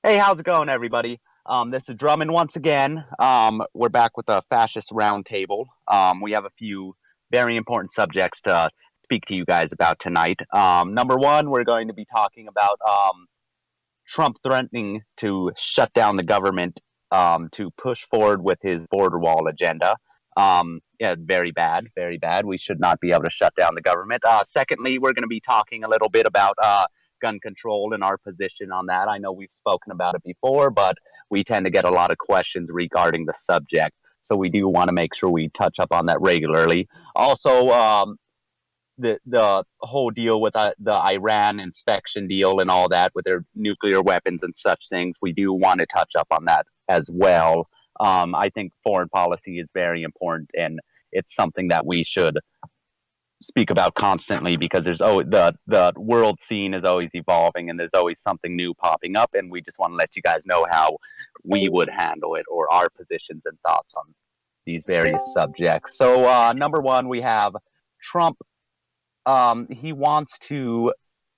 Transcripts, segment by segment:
Hey, how's it going, everybody? This is Drummond once again. We're back with a Fascist Roundtable. We have a few very important subjects to speak to you guys about tonight. Number one, we're going to be talking about Trump threatening to shut down the government to push forward with his border wall agenda. Yeah, very bad, very bad. We should not be able to shut down the government. Secondly, we're going to be talking a little bit about gun control and our position on that. I know we've spoken about it before, but we tend to get a lot of questions regarding the subject. So we do want to make sure we touch up on that regularly. Also, the whole deal with the Iran inspection deal and all that with their nuclear weapons and such things, we do want to touch up on that as well. I think foreign policy is very important, and it's something that we should speak about constantly because there's always the world scene is always evolving and there's always something new popping up, and we just want to let you guys know how we would handle it or our positions and thoughts on these various subjects. So number one, we have Trump. He wants to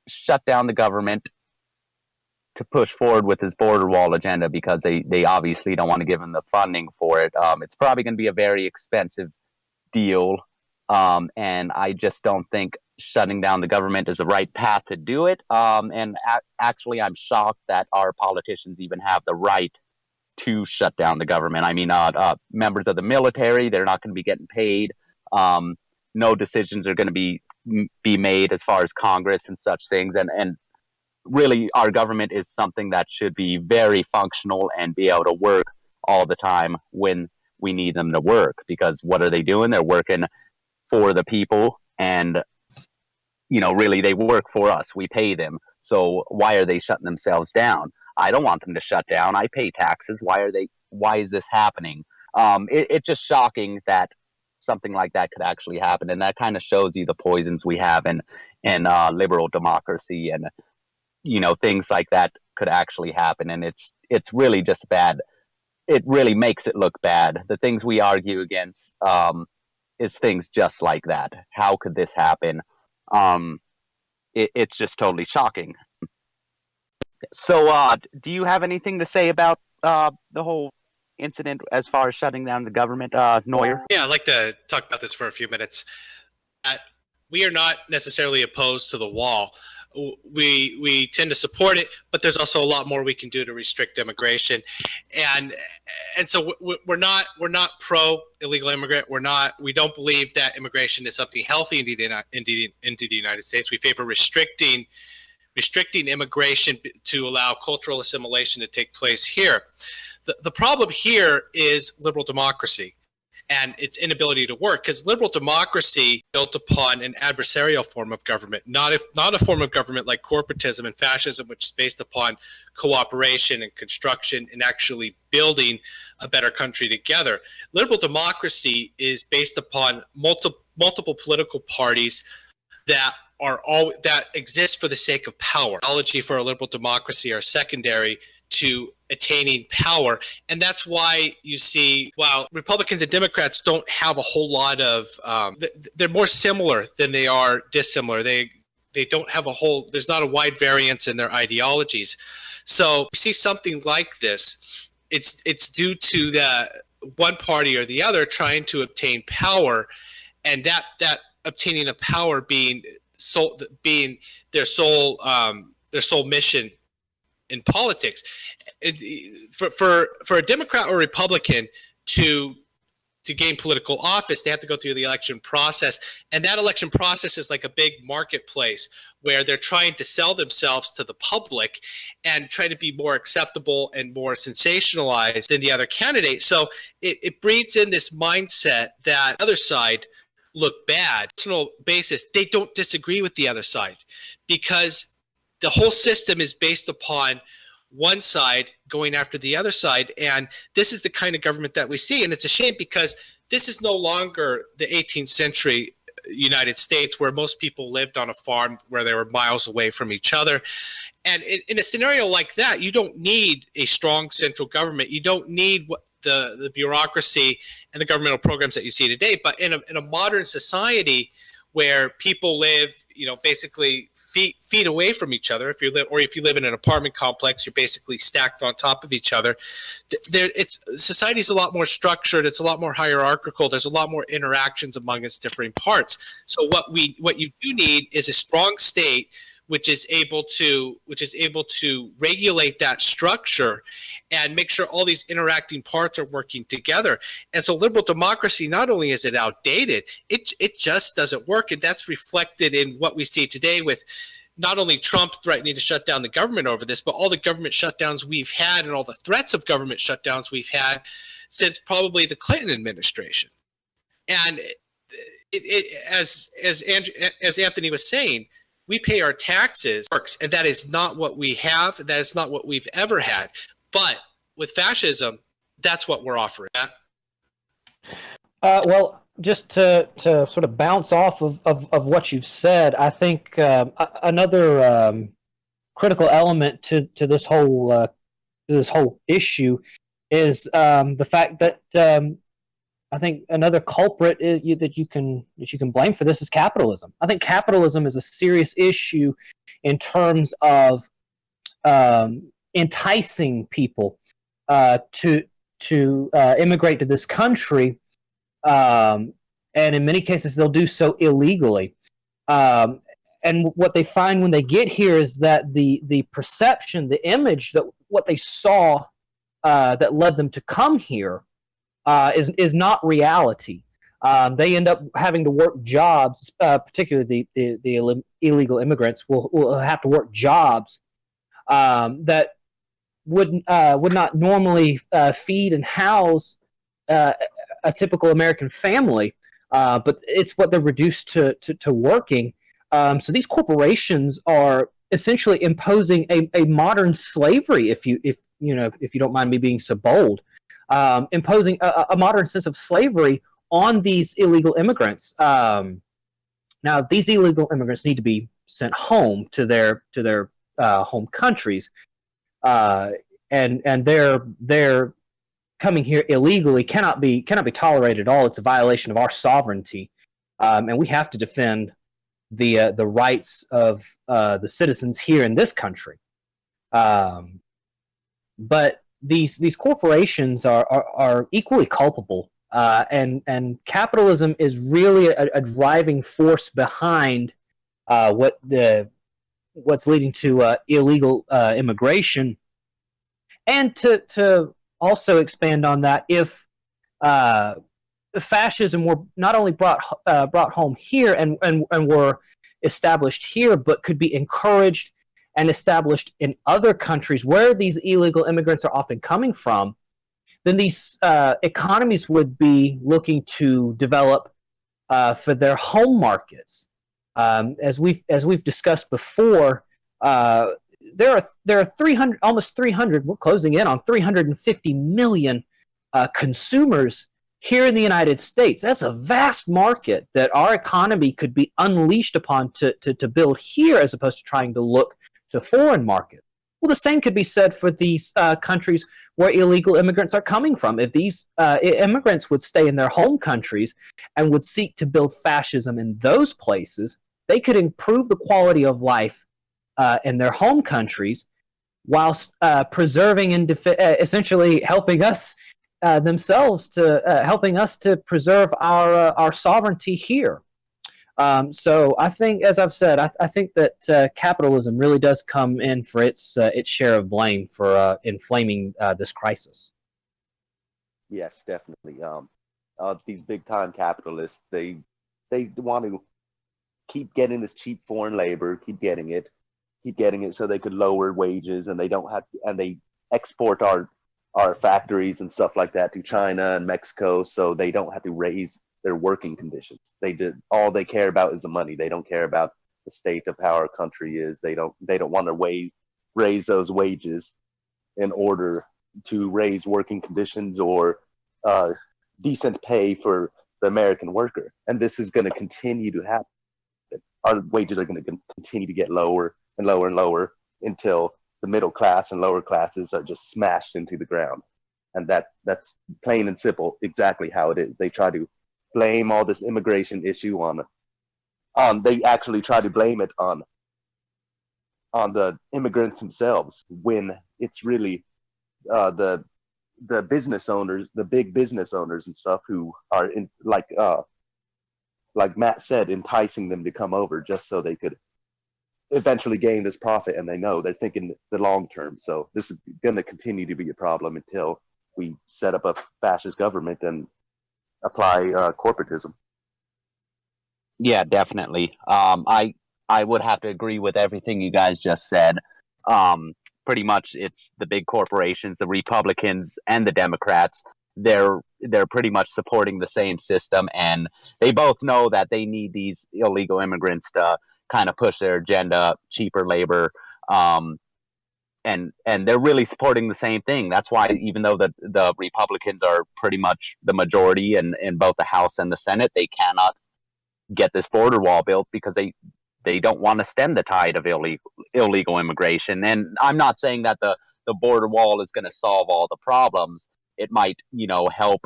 shut down the government to push forward with his border wall agenda because they obviously don't want to give him the funding for it. It's probably going to be a very expensive deal. And I just don't think shutting down the government is the right path to do it. Actually, I'm shocked that our politicians even have the right to shut down the government. I mean, members of the military, they're not going to be getting paid. No decisions are going to be made as far as Congress and such things. And really, our government is something that should be very functional and be able to work all the time when we need them to work. Because what are they doing? They're working for the people, and really they work for us. We pay them. So why are they shutting themselves down? I don't want them to shut down. I pay taxes. Why is this happening? It's just shocking that something like that could actually happen, and that kind of shows you the poisons we have in liberal democracy, and things like that could actually happen, and it's really just bad. It really makes it look bad. The things we argue against is things just like that. How could this happen? It's just totally shocking. So, do you have anything to say about the whole incident as far as shutting down the government, Neuer? Yeah, I'd like to talk about this for a few minutes. We are not necessarily opposed to the wall. We tend to support it, but there's also a lot more we can do to restrict immigration, and so we're not pro illegal immigrant. We don't believe that immigration is something healthy into the United States. We favor restricting immigration to allow cultural assimilation to take place here. The problem here is liberal democracy and its inability to work, because liberal democracy built upon an adversarial form of government, not a form of government like corporatism and fascism, which is based upon cooperation and construction and actually building a better country together. Liberal democracy is based upon multiple political parties that exist for the sake of power. Ideology for a liberal democracy are secondary to attaining power, and that's why you see, while Republicans and Democrats don't have a whole lot of they're more similar than they are dissimilar. They don't have there's not a wide variance in their ideologies. So you see something like this, it's due to the one party or the other trying to obtain power, and that obtaining of power being their sole mission in politics. For a Democrat or Republican to gain political office, they have to go through the election process, and that election process is like a big marketplace where they're trying to sell themselves to the public and try to be more acceptable and more sensationalized than the other candidate. So it breeds in this mindset that the other side look bad. Personal basis, they don't disagree with the other side because the whole system is based upon one side going after the other side. And this is the kind of government that we see. And it's a shame because this is no longer the 18th century United States where most people lived on a farm where they were miles away from each other. And in a scenario like that, you don't need a strong central government. You don't need the bureaucracy and the governmental programs that you see today. But in a modern society where people live, basically feet away from each other. If you live in an apartment complex, you're basically stacked on top of each other. Society's a lot more structured. It's a lot more hierarchical. There's a lot more interactions among its different parts. So what you do need is a strong state which is able to regulate that structure and make sure all these interacting parts are working together. And so liberal democracy, not only is it outdated, it just doesn't work. And that's reflected in what we see today with not only Trump threatening to shut down the government over this, but all the government shutdowns we've had and all the threats of government shutdowns we've had since probably the Clinton administration. And as Anthony was saying, we pay our taxes, and that is not what we have. That is not what we've ever had. But with fascism, that's what we're offering. Well, just to sort of bounce off of what you've said, I think another critical element to this whole issue is the fact that I think another culprit that you can blame for this is capitalism. I think capitalism is a serious issue in terms of enticing people to immigrate to this country, and in many cases they'll do so illegally. And what they find when they get here is that the perception, the image that what they saw that led them to come here is not reality. They end up having to work jobs, particularly the illegal immigrants will have to work jobs that would not normally feed and house a typical American family, but it's what they're reduced to working. So these corporations are essentially imposing a modern slavery, if you don't mind me being so bold. Imposing a modern sense of slavery on these illegal immigrants. Now, these illegal immigrants need to be sent home to their home countries, and they're coming here illegally cannot be tolerated at all. It's a violation of our sovereignty, and we have to defend the rights of the citizens here in this country. But these corporations are equally culpable, and capitalism is really a driving force behind what's leading to illegal immigration. And to also expand on that, if fascism were not only brought home here and were established here, but could be encouraged and established in other countries where these illegal immigrants are often coming from, then these economies would be looking to develop for their home markets. As we've discussed before, there are 300, almost 300. We're closing in on 350 million consumers here in the United States. That's a vast market that our economy could be unleashed upon to build here, as opposed to trying to look to foreign markets. Well, the same could be said for these countries where illegal immigrants are coming from. If these immigrants would stay in their home countries and would seek to build fascism in those places, they could improve the quality of life in their home countries, whilst preserving and essentially helping us helping us to preserve our sovereignty here. So I think, as I've said, I think that capitalism really does come in for its share of blame for inflaming this crisis. Yes, definitely. These big time capitalists, they want to keep getting this cheap foreign labor, keep getting it so they could lower wages, and they don't have to, and they export our factories and stuff like that to China and Mexico, so they don't have to raise their working conditions. All they care about is the money. They don't care about the state of how our country is. They don't want to raise those wages in order to raise working conditions or decent pay for the American worker. And this is going to continue to happen. Our wages are going to continue to get lower and lower and lower until the middle class and lower classes are just smashed into the ground. And that's plain and simple exactly how it is. They try to blame all this immigration issue on they actually try to blame it on the immigrants themselves, when it's really the business owners, the big business owners and stuff, who are in, like Matt said, enticing them to come over just so they could eventually gain this profit. And they know they're thinking the long term. So this is going to continue to be a problem until we set up a fascist government and apply corporatism. Yeah, definitely. I would have to agree with everything you guys just said. Pretty much, it's the big corporations, the Republicans and the Democrats. They're pretty much supporting the same system, and they both know that they need these illegal immigrants to kind of push their agenda, cheaper labor, and they're really supporting the same thing. That's why, even though the Republicans are pretty much the majority in both the House and the Senate, they cannot get this border wall built because they don't want to stem the tide of illegal immigration. And I'm not saying that the border wall is going to solve all the problems. It might, help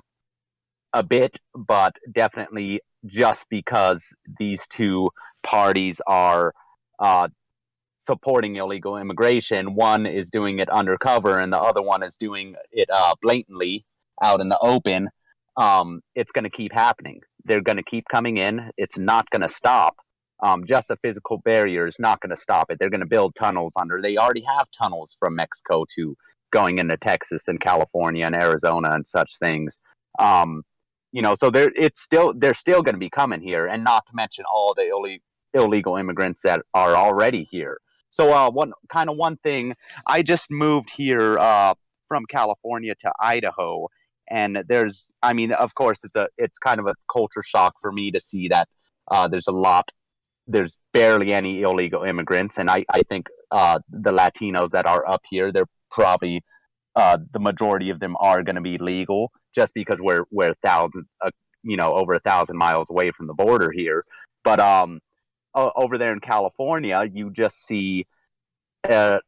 a bit, but definitely, just because these two parties are supporting illegal immigration, one is doing it undercover and the other one is doing it blatantly out in the open, it's going to keep happening. They're going to keep coming in. It's not going to stop. Just a physical barrier is not going to stop it. They're going to build tunnels under. They already have tunnels from Mexico to going into Texas and California and Arizona and such things. So they're still going to be coming here, and not to mention all the illegal immigrants that are already here. So one thing, I just moved here from California to Idaho, and of course it's kind of a culture shock for me to see that there's barely any illegal immigrants, and I think the Latinos that are up here, they're probably the majority of them are going to be legal, just because we're over 1,000 miles away from the border here. But over there in California, you just see a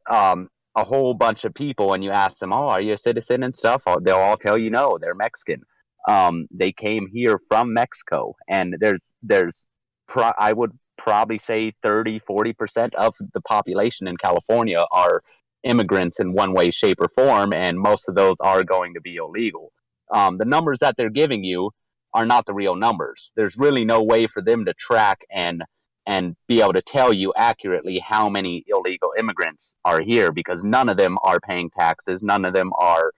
whole bunch of people, and you ask them, "Oh, are you a citizen?" and stuff. They'll all tell you no, they're Mexican. They came here from Mexico, and I would probably say 30-40% of the population in California are immigrants in one way, shape, or form, and most of those are going to be illegal. The numbers that they're giving you are not the real numbers. There's really no way for them to track and be able to tell you accurately how many illegal immigrants are here, because none of them are paying taxes. None of them are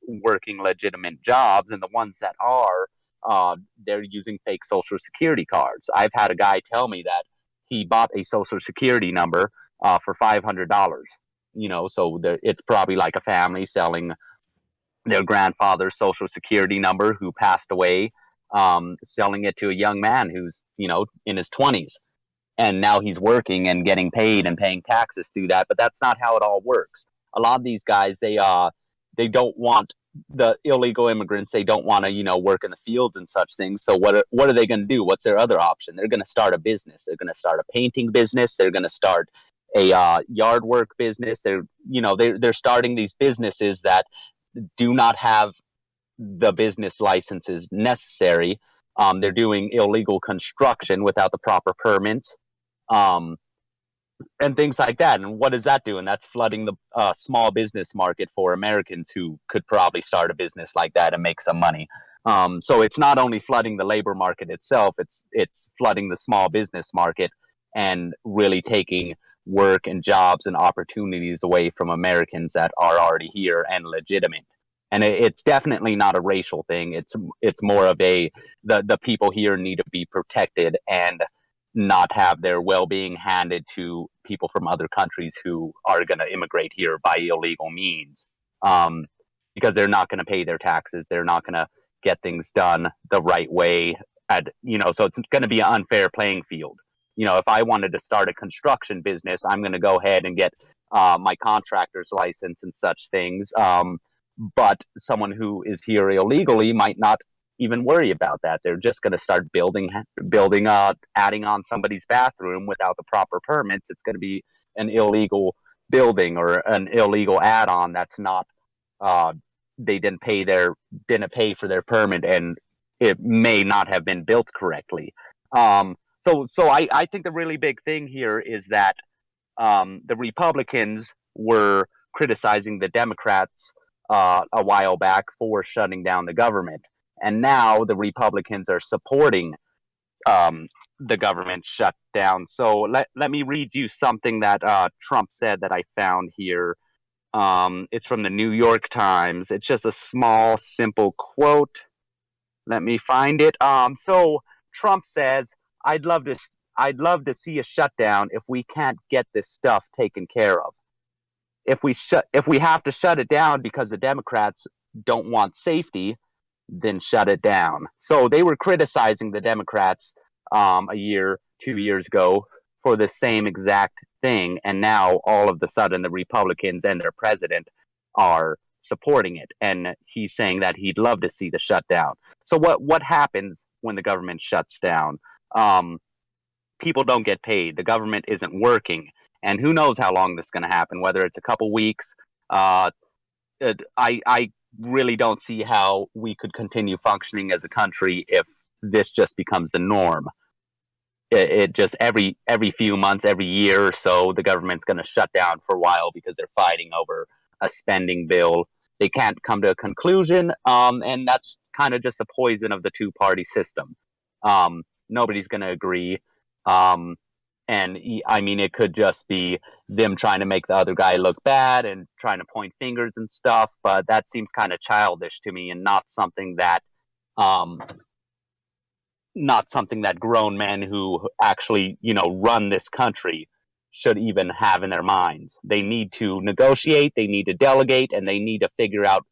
working legitimate jobs. And the ones that are, they're using fake Social Security cards. I've had a guy tell me that he bought a Social Security number for $500. So it's probably like a family selling their grandfather's Social Security number who passed away, selling it to a young man who's, in his 20s. And now he's working and getting paid and paying taxes through that. But that's not how it all works. A lot of these guys, they don't want the illegal immigrants. They don't want to, work in the fields and such things. So what are they going to do? What's their other option? They're going to start a business. They're going to start a painting business. They're going to start a yard work business. They're starting these businesses that do not have the business licenses necessary. They're doing illegal construction without the proper permits, and things like that. And what is that doing? That's flooding the small business market for Americans who could probably start a business like that and make some money. So it's not only flooding the labor market itself, it's flooding the small business market and really taking work and jobs and opportunities away from Americans that are already here and legitimate. And it's definitely not a racial thing. It's more of the people here need to be protected and not have their well-being handed to people from other countries who are going to immigrate here by illegal means, because they're not going to pay their taxes. They're not going to get things done the right way. So it's going to be an unfair playing field. If I wanted to start a construction business, I'm going to go ahead and get my contractor's license and such things. But someone who is here illegally might not even worry about that. They're just going to start building, adding on somebody's bathroom without the proper permits. It's going to be an illegal building or an illegal add-on that's not. They didn't pay for their permit, and it may not have been built correctly. I think the really big thing here is that the Republicans were criticizing the Democrats a while back for shutting down the government, and now the Republicans are supporting the government shutdown. So let me read you something that Trump said that I found here. It's from the New York Times. It's just a small, simple quote. Let me find it. So Trump says, "I'd love to see a shutdown if we can't get this stuff taken care of. If we have to shut it down because the Democrats don't want safety, then shut it down." So they were criticizing the Democrats a year, 2 years ago for the same exact thing, and now all of a sudden the Republicans and their president are supporting it, and he's saying that he'd love to see the shutdown. So what happens when the government shuts down? People don't get paid. The government isn't working, and who knows how long this is going to happen? Whether it's a couple weeks. I really don't see how we could continue functioning as a country if this just becomes the norm. It just every few months, every year or so, the government's going to shut down for a while because they're fighting over a spending bill. They can't come to a conclusion, and that's kind of just a poison of the two-party system. Nobody's going to agree, and I mean, it could just be them trying to make the other guy look bad and trying to point fingers and stuff, but that seems kind of childish to me and not something that grown men who actually, run this country should even have in their minds. They need to negotiate, they need to delegate, and they need to figure out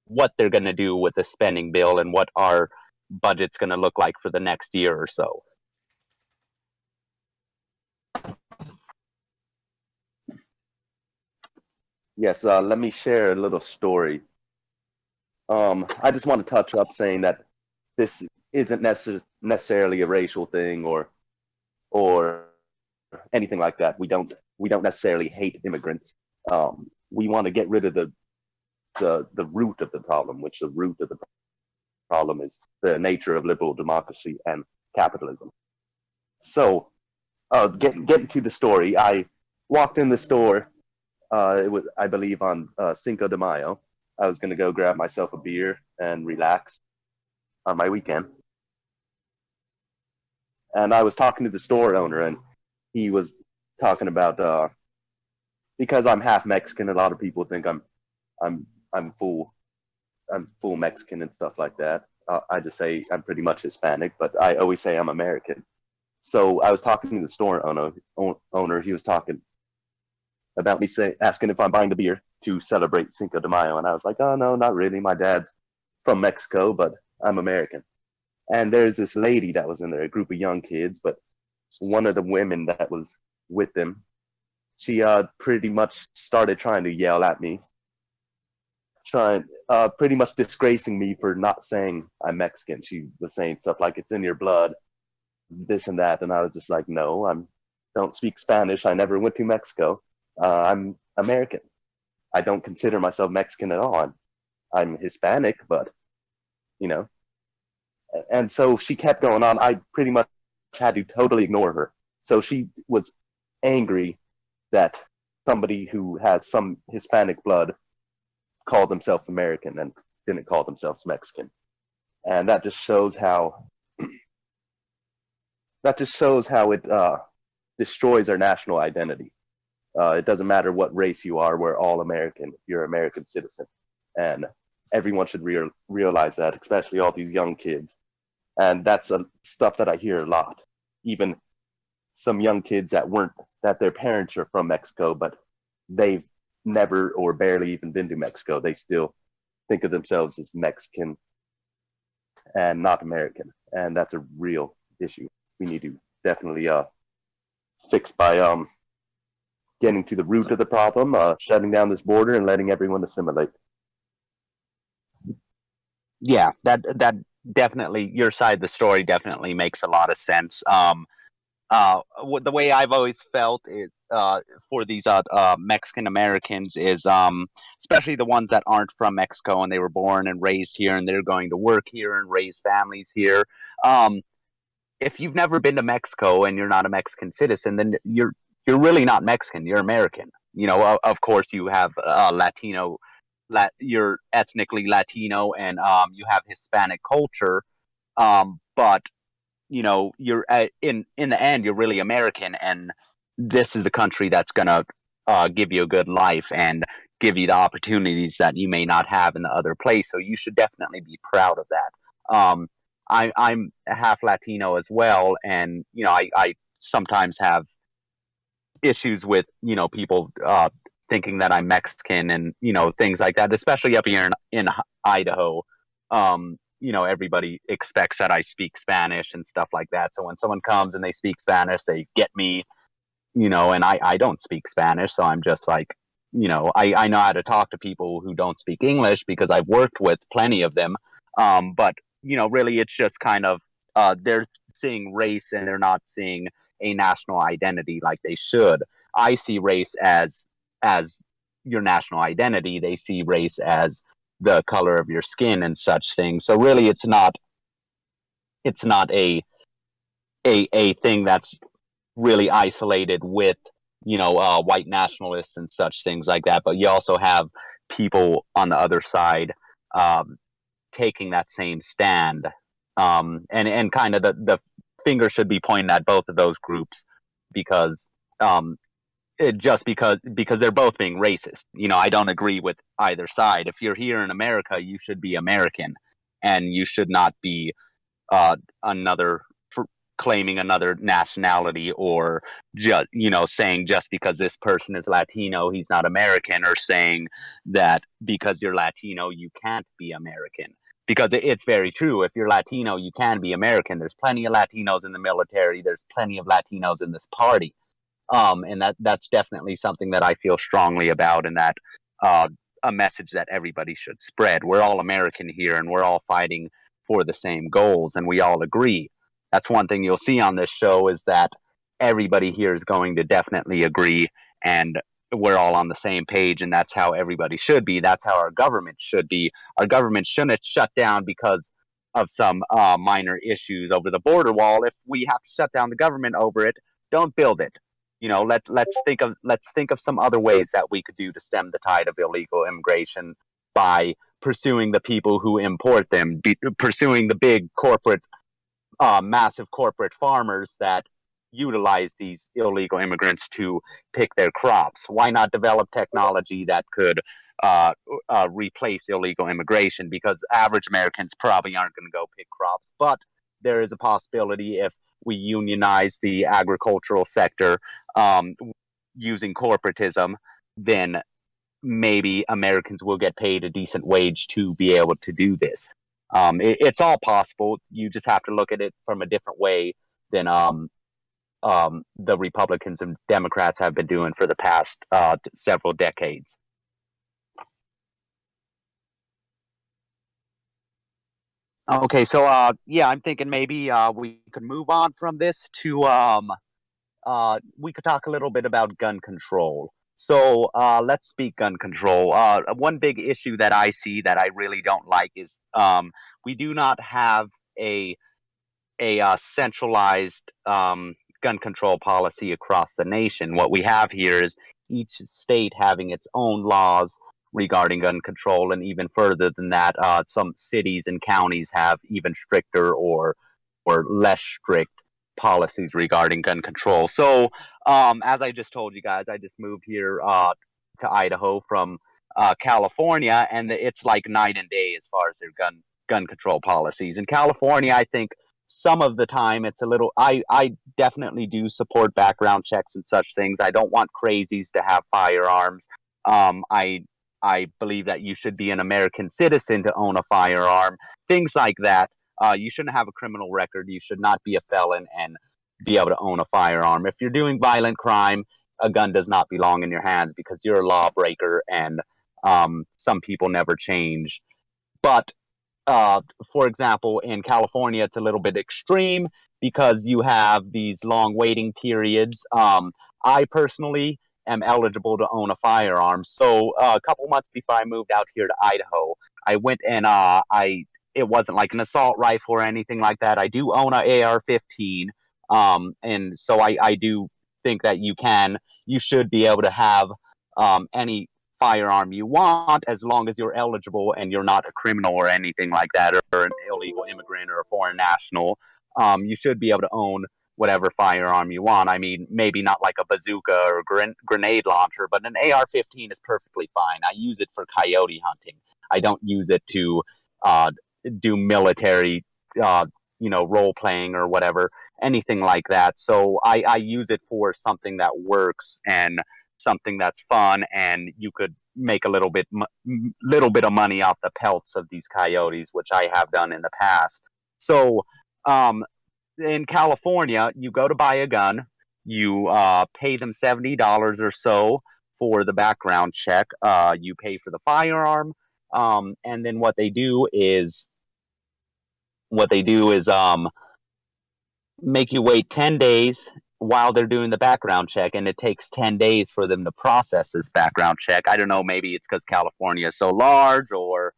what they're going to do with the spending bill and what our budget's going to look like for the next year or so. Yes, let me share a little story. I just want to touch up saying that this isn't necessarily a racial thing or anything like that. We don't necessarily hate immigrants. We want to get rid of the root of the problem, which the root of the problem is the nature of liberal democracy and capitalism. So, getting to the story, I walked in the store. It was, I believe, on Cinco de Mayo. I was going to go grab myself a beer and relax on my weekend. And I was talking to the store owner, and he was talking about because I'm half Mexican. A lot of people think I'm full Mexican and stuff like that. I just say I'm pretty much Hispanic, but I always say I'm American. So I was talking to the store owner. He was talking about me asking if I'm buying the beer to celebrate Cinco de Mayo, and I was like, "Oh no, not really. My dad's from Mexico, but I'm American." And there's this lady that was in there, a group of young kids, but one of the women that was with them, she pretty much started trying to yell at me, pretty much disgracing me for not saying I'm Mexican. She was saying stuff like, "It's in your blood," this and that, and I was just like, "No, I don't speak Spanish. I never went to Mexico. I'm American. I don't consider myself Mexican at all. I'm Hispanic, but, And so she kept going on. I pretty much had to totally ignore her. So she was angry that somebody who has some Hispanic blood called themselves American and didn't call themselves Mexican. And that just shows how it destroys our national identity. It doesn't matter what race you are. We're all American. You're an American citizen. And everyone should realize that, especially all these young kids. And that's stuff that I hear a lot. Even some young kids that their parents are from Mexico, but they've never or barely even been to Mexico. They still think of themselves as Mexican and not American. And that's a real issue we need to definitely fix by getting to the root of the problem, shutting down this border and letting everyone assimilate. Yeah, that definitely, your side of the story definitely makes a lot of sense. The way I've always felt is for these Mexican Americans is, especially the ones that aren't from Mexico and they were born and raised here and they're going to work here and raise families here. if you've never been to Mexico and you're not a Mexican citizen, then you're really not Mexican. You're American. You know, of course, you have Latino, you're ethnically Latino, and you have Hispanic culture. But you know, you're in the end, you're really American, and this is the country that's gonna give you a good life and give you the opportunities that you may not have in the other place. So you should definitely be proud of that. I'm half Latino as well, and you know, I sometimes have issues with, you know, people thinking that I'm Mexican and, you know, things like that, especially up here in Idaho. You know, everybody expects that I speak Spanish and stuff like that. So when someone comes and they speak Spanish, they get me, you know, and I don't speak Spanish. So I'm just like, you know, I know how to talk to people who don't speak English because I've worked with plenty of them. But, you know, really it's just kind of, they're seeing race and they're not seeing a national identity like they should. I see race as your national identity. They see race as the color of your skin and such things. So really it's not a thing that's really isolated with, you know, white nationalists and such things like that. But you also have people on the other side taking that same stand. And kind of the finger should be pointed at both of those groups because because they're both being racist. You know, I don't agree with either side. If you're here in America, you should be American, and you should not be claiming another nationality, or just, you know, saying just because this person is Latino, he's not American, or saying that because you're Latino, you can't be American. Because it's very true. If you're Latino, you can be American. There's plenty of Latinos in the military. There's plenty of Latinos in this party. And that's definitely something that I feel strongly about, and that a message that everybody should spread. We're all American here, and we're all fighting for the same goals, and we all agree. That's one thing you'll see on this show, is that everybody here is going to definitely agree, and we're all on the same page, and that's how everybody should be. That's how our government should be. Our government shouldn't shut down because of some minor issues over the border wall. If we have to shut down the government over it, don't build it. You know, let's think of some other ways that we could do to stem the tide of illegal immigration by pursuing the people who import them, pursuing the big corporate, massive corporate farmers that utilize these illegal immigrants to pick their crops. Why not develop technology that could replace illegal immigration? Because average Americans probably aren't going to go pick crops, but there is a possibility if we unionize the agricultural sector using corporatism, then maybe Americans will get paid a decent wage to be able to do this. It's all possible. You just have to look at it from a different way than the Republicans and Democrats have been doing for the past several decades. Okay, so yeah, I'm thinking maybe we could move on from this to we could talk a little bit about gun control. So let's speak gun control. One big issue that I see that I really don't like is we do not have a centralized gun control policy across the nation. What we have here is each state having its own laws regarding gun control, and even further than that, some cities and counties have even stricter or less strict policies regarding gun control. So, as I just told you guys, I just moved here to Idaho from California, and it's like night and day as far as their gun control policies. In California, I think some of the time it's a little. I definitely do support background checks and such things. I don't want crazies to have firearms. I believe that you should be an American citizen to own a firearm. Things like that. You shouldn't have a criminal record. You should not be a felon and be able to own a firearm. If you're doing violent crime, a gun does not belong in your hands because you're a lawbreaker, and some people never change. But for example, in California, it's a little bit extreme because you have these long waiting periods. I personally am eligible to own a firearm. So a couple months before I moved out here to Idaho, I went and I it wasn't like an assault rifle or anything like that. I do own an AR-15, and so I do think that you should be able to have any firearm you want as long as you're eligible and you're not a criminal or anything like that, or an illegal immigrant or a foreign national. You should be able to own whatever firearm you want. I mean, maybe not like a bazooka or grenade launcher, but an AR-15 is perfectly fine. I use it for coyote hunting. I don't use it to do military, role playing or whatever, anything like that. So I use it for something that works and something that's fun, and you could make a little bit of money off the pelts of these coyotes, which I have done in the past. So in California, you go to buy a gun, you pay them $70 or so for the background check. You pay for the firearm, and then what they do is make you wait 10 days while they're doing the background check, and it takes 10 days for them to process this background check. I don't know, maybe it's because California is so large or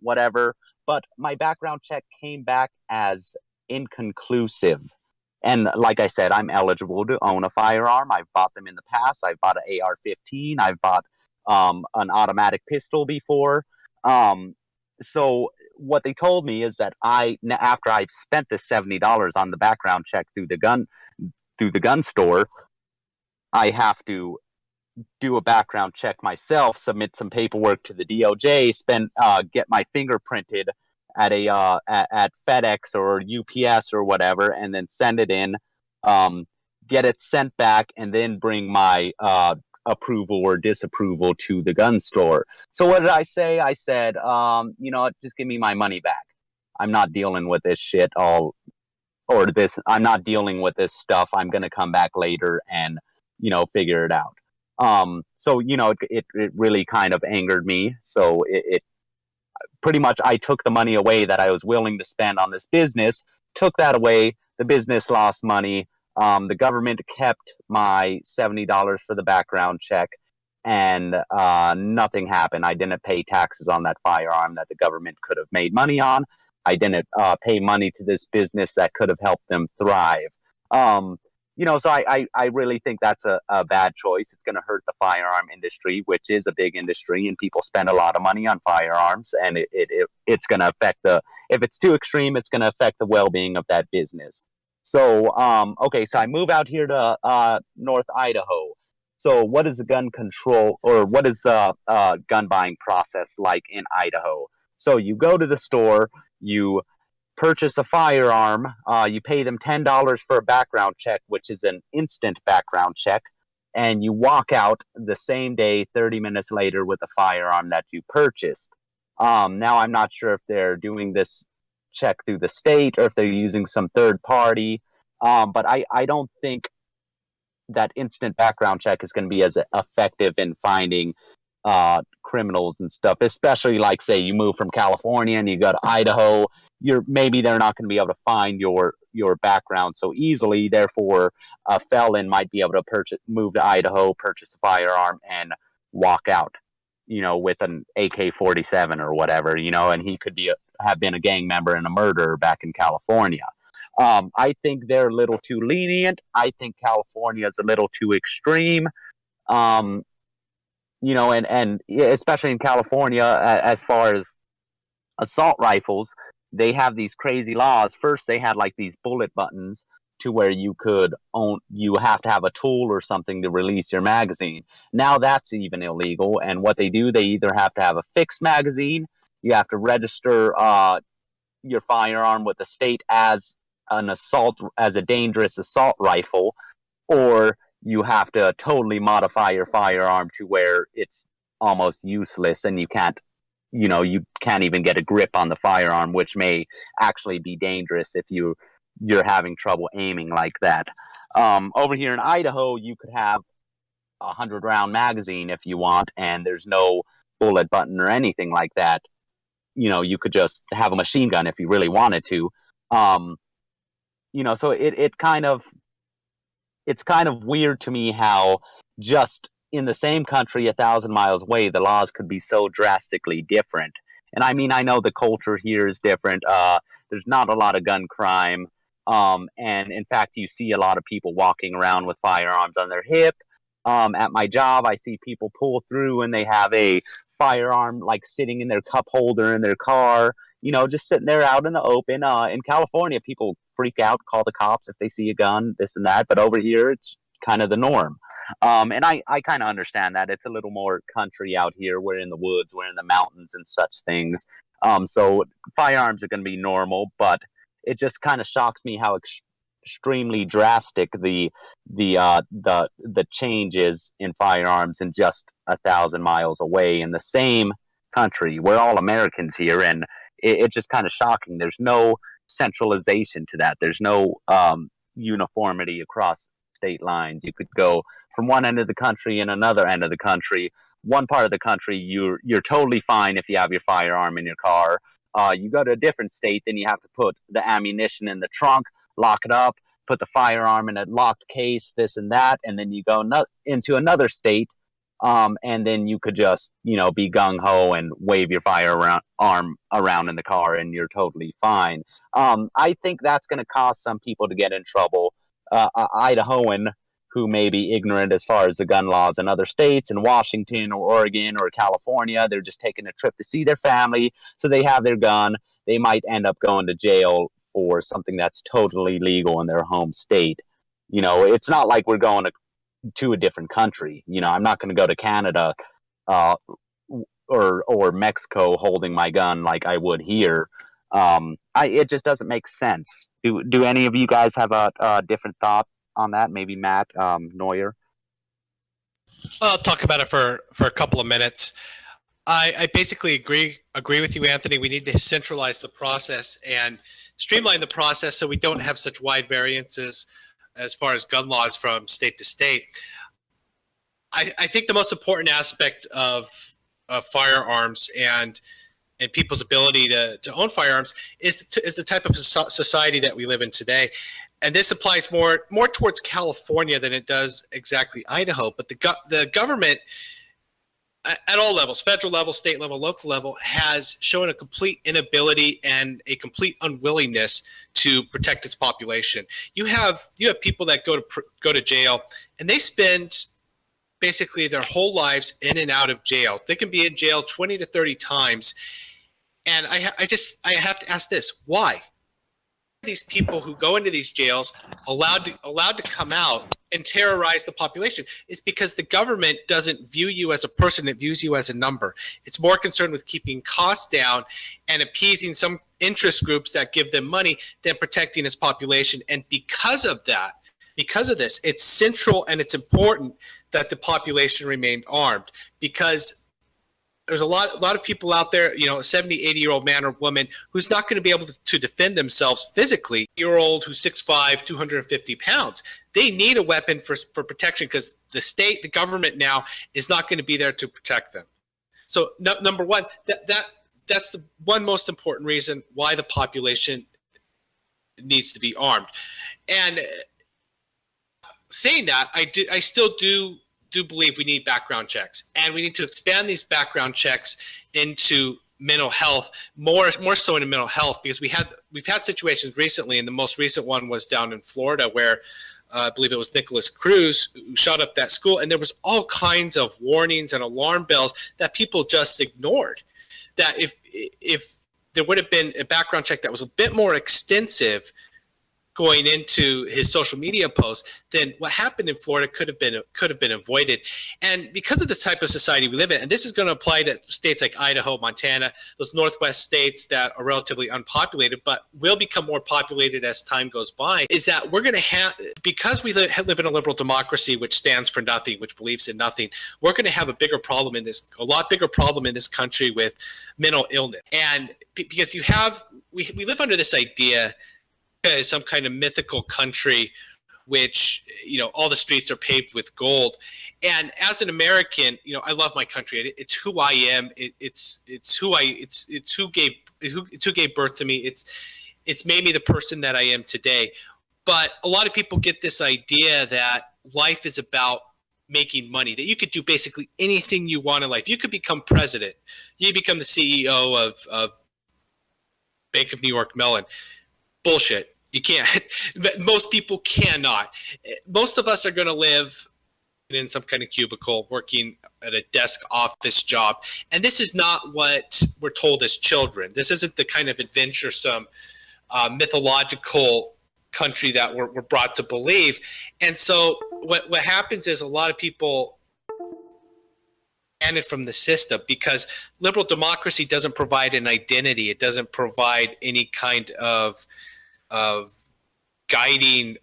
whatever, but my background check came back as inconclusive. And like I said, I'm eligible to own a firearm. I've bought them in the past. I've bought an AR-15. I've bought an automatic pistol before. So what they told me is that after I've spent the $70 on the background check through the gun store, I have to do a background check myself, submit some paperwork to the DOJ, get my finger printed at at FedEx or UPS or whatever, and then send it in, get it sent back, and then bring my approval or disapproval to the gun store. So what did I say? I said, just give me my money back. I'm not dealing with this shit I'm not dealing with this stuff. I'm going to come back later and, figure it out. So, it really kind of angered me. So it pretty much, I took the money away that I was willing to spend on this business, took that away. The business lost money. The government kept my $70 for the background check, and nothing happened. I didn't pay taxes on that firearm that the government could have made money on. I didn't pay money to this business that could have helped them thrive. So I really think that's a bad choice. It's going to hurt the firearm industry, which is a big industry, and people spend a lot of money on firearms, and it's going to affect if it's too extreme, it's going to affect the well-being of that business. So, so I move out here to North Idaho. So what is the gun control, or what is the gun buying process like in Idaho? So you go to the store, you purchase a firearm, you pay them $10 for a background check, which is an instant background check, and you walk out the same day, 30 minutes later, with a firearm that you purchased. Now, I'm not sure if they're doing this check through the state or if they're using some third party, but I don't think that instant background check is going to be as effective in finding criminals and stuff, especially like, say, you move from California and you go to Idaho. Maybe they're not going to be able to find your background so easily. Therefore, a felon might be able to move to Idaho, purchase a firearm, and walk out, with an AK-47 or whatever, and he could have been a gang member and a murderer back in California. I think they're a little too lenient. I think California is a little too extreme. And especially in California, as far as assault rifles, they have these crazy laws. First, they had like these bullet buttons to where you have to have a tool or something to release your magazine. Now that's even illegal. And what they do, they either have to have a fixed magazine, you have to register your firearm with the state as a dangerous assault rifle, or you have to totally modify your firearm to where it's almost useless and you can't even get a grip on the firearm, which may actually be dangerous if you're having trouble aiming like that. Over here in Idaho, you could have a 100-round magazine if you want, and there's no bullet button or anything like that. You could just have a machine gun if you really wanted to. So it's kind of weird to me how just in the same country 1,000 miles away, the laws could be so drastically different. And I mean, I know the culture here is different. There's not a lot of gun crime. And in fact, you see a lot of people walking around with firearms on their hip. At my job, I see people pull through and they have a firearm like sitting in their cup holder in their car, just sitting there out in the open. In California, people freak out, call the cops if they see a gun, this and that. But over here, it's kind of the norm. And I kind of understand that. It's a little more country out here. We're in the woods, we're in the mountains and such things. So firearms are going to be normal, but it just kind of shocks me how extremely drastic the changes in firearms in just 1,000 miles away in the same country. We're all Americans here, and it's just kind of shocking. There's no centralization to that. There's no uniformity across state lines. You could go from one end of the country and another end of the country. One part of the country, you're totally fine if you have your firearm in your car. You go to a different state, then you have to put the ammunition in the trunk, lock it up, put the firearm in a locked case, this and that, and then you go into another state, and then you could just, be gung-ho and wave your firearm around in the car, and you're totally fine. I think that's going to cause some people to get in trouble. Idahoan who may be ignorant as far as the gun laws in other states, in Washington or Oregon or California, they're just taking a trip to see their family, so they have their gun. They might end up going to jail for something that's totally legal in their home state. It's not like we're going to a different country. I'm not going to go to Canada or Mexico holding my gun like I would here. It just doesn't make sense. Do any of you guys have a different thought on that? Maybe Matt, Neuer? I'll talk about it for a couple of minutes. I basically agree with you, Anthony. We need to centralize the process and streamline the process so we don't have such wide variances as far as gun laws from state to state. I think the most important aspect of firearms and people's ability to own firearms is the type of society that we live in today. And this applies more towards California than it does exactly Idaho. But the government at all levels, federal level, state level, local level, has shown a complete inability and a complete unwillingness to protect its population. You have people that go to jail, and they spend basically their whole lives in and out of jail. They can be in jail 20 to 30 times. And I have to ask this: why? These people who go into these jails allowed to come out and terrorize the population is because the government doesn't view you as a person, it views you as a number. It's more concerned with keeping costs down and appeasing some interest groups that give them money than protecting its population. And because of this, it's central and it's important that the population remain armed, because there's a lot of people out there, a 70, 80-year-old man or woman who's not going to be able to defend themselves physically. Year-old who's 6'5", 250 pounds. They need a weapon for protection because the government now is not going to be there to protect them. So number one, that's the one most important reason why the population needs to be armed. And saying that, I still do believe we need background checks, and we need to expand these background checks into mental health, more so into mental health, because we've had situations recently, and the most recent one was down in Florida where I believe it was Nicholas Cruz who shot up that school, and there was all kinds of warnings and alarm bells that people just ignored. That if there would have been a background check that was a bit more extensive going into his social media posts, then what happened in Florida could have been avoided. And because of the type of society we live in, and this is going to apply to states like Idaho, Montana, those Northwest states that are relatively unpopulated, but will become more populated as time goes by, is that we're going to have, because we live in a liberal democracy which stands for nothing, which believes in nothing, we're going to have a lot bigger problem in this country with mental illness. And because we live under this idea is some kind of mythical country which all the streets are paved with gold. And as an American, I love my country. It's who I am. It's who gave birth to me. It's made me the person that I am today. But a lot of people get this idea that life is about making money, that you could do basically anything you want in life. You could become president. You become the CEO of Bank of New York Mellon. Bullshit. You can't. Most people cannot. Most of us are going to live in some kind of cubicle, working at a desk office job. And this is not what we're told as children. This isn't the kind of adventuresome, mythological country that we're brought to believe. And so what happens is a lot of people ban it from the system because liberal democracy doesn't provide an identity. It doesn't provide any kind of guiding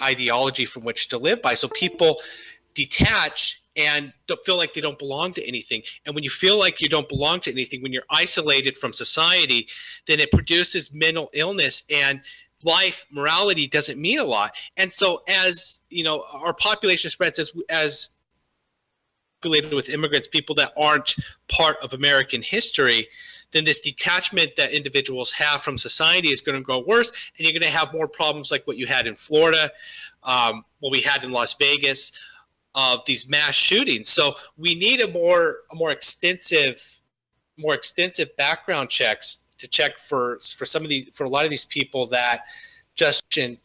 ideology from which to live by. So people detach and don't feel like they don't belong to anything. And when you feel like you don't belong to anything, when you're isolated from society, then it produces mental illness, and life morality doesn't mean a lot. And so as you know, our population spreads, as populated with immigrants, people that aren't part of American history, then this detachment that individuals have from society is going to grow worse, and you're going to have more problems like what you had in Florida, what we had in Las Vegas, of these mass shootings. So we need a more extensive background checks to check for a lot of these people that just in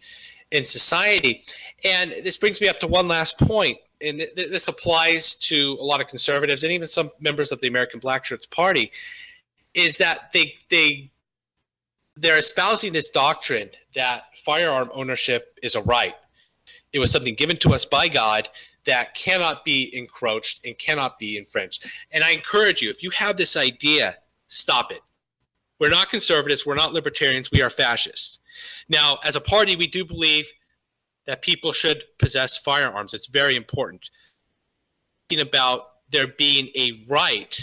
society. And this brings me up to one last point, and this applies to a lot of conservatives and even some members of the American Blackshirt Party, is that they're espousing this doctrine that firearm ownership is a right. It was something given to us by God that cannot be encroached and cannot be infringed. And I encourage you, if you have this idea, stop it. We're not conservatives. We're not libertarians. We are fascists. Now, as a party, we do believe that people should possess firearms. It's very important. Thinking about there being a right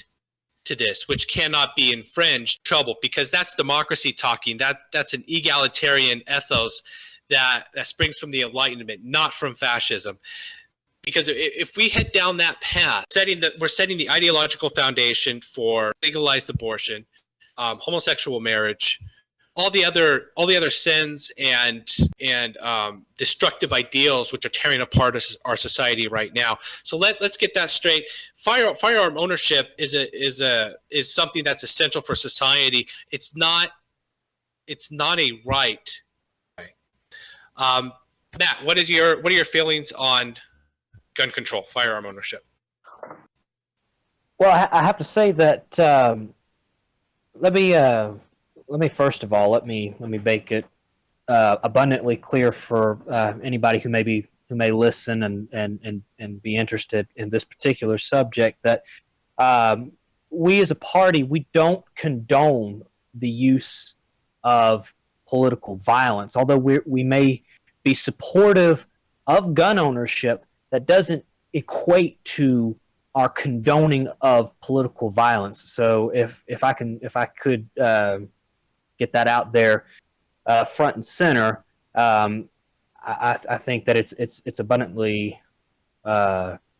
to this, which cannot be infringed, trouble, because that's democracy talking. That's an egalitarian ethos that springs from the Enlightenment, not from fascism. Because if we head down that path, we're setting the ideological foundation for legalized abortion, homosexual marriage, all the other sins and destructive ideals which are tearing apart our society right now. So let's get that straight. Firearm ownership is something that's essential for society. It's not a right. Matt, what are your feelings on gun control, firearm ownership? Well, I have to say that let me first of all let me make it abundantly clear for anybody who may listen and be interested in this particular subject that we as a party, we don't condone the use of political violence. Although we may be supportive of gun ownership, that doesn't equate to our condoning of political violence. So if I could get that out there front and center, I think that it's abundantly